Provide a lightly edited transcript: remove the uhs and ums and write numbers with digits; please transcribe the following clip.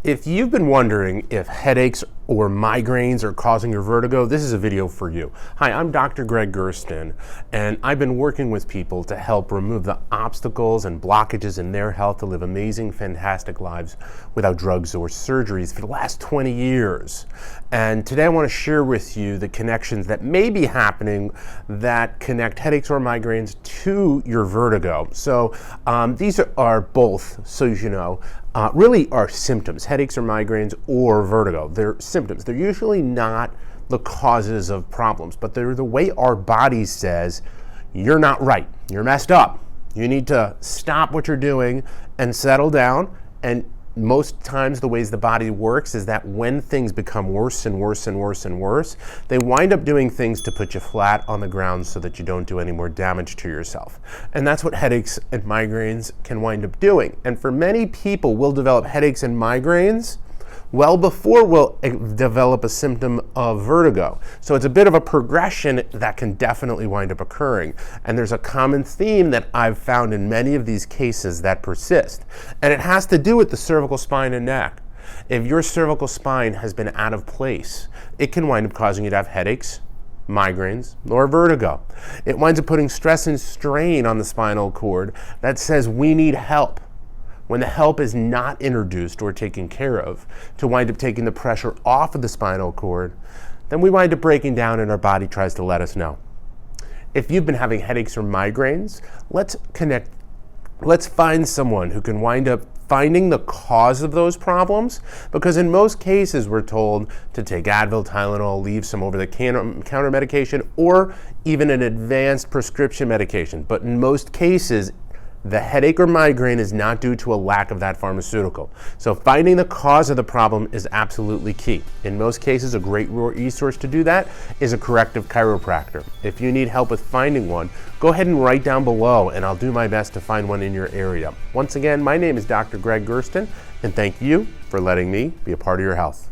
If you've been wondering if headaches or migraines are causing your vertigo, this is a video for you. Hi, I'm Dr. Gregg Gerstin, and I've been working with people to help remove the obstacles and blockages in their health to live amazing, fantastic lives without drugs or surgeries for the last 20 years. And today I want to share with you the connections that may be happening that connect headaches or migraines to your vertigo. So these are both, so you know, really are symptoms, headaches or migraines or vertigo. They're symptoms. They're usually not the causes of problems, but they're the way our body says, you're not right, you're messed up. You need to stop what you're doing and settle down. And most times the ways the body works is that when things become worse and worse and worse and worse, they wind up doing things to put you flat on the ground so that you don't do any more damage to yourself. And that's what headaches and migraines can wind up doing. And for many people, we'll develop headaches and migraines well before we'll develop a symptom of vertigo. So it's a bit of a progression that can definitely wind up occurring. And there's a common theme that I've found in many of these cases that persist. And it has to do with the cervical spine and neck. If your cervical spine has been out of place, it can wind up causing you to have headaches, migraines, or vertigo. It winds up putting stress and strain on the spinal cord that says we need help. When the help is not introduced or taken care of to wind up taking the pressure off of the spinal cord, then we wind up breaking down and our body tries to let us know. If you've been having headaches or migraines, let's connect. Let's find someone who can wind up finding the cause of those problems, because in most cases we're told to take Advil, Tylenol, leave some over-the-counter medication, or even an advanced prescription medication. But in most cases, the headache or migraine is not due to a lack of that pharmaceutical. So finding the cause of the problem is absolutely key. In most cases, a great resource to do that is a corrective chiropractor. If you need help with finding one, go ahead and write down below and I'll do my best to find one in your area. Once again, my name is Dr. Gregg Gerstin, and thank you for letting me be a part of your health.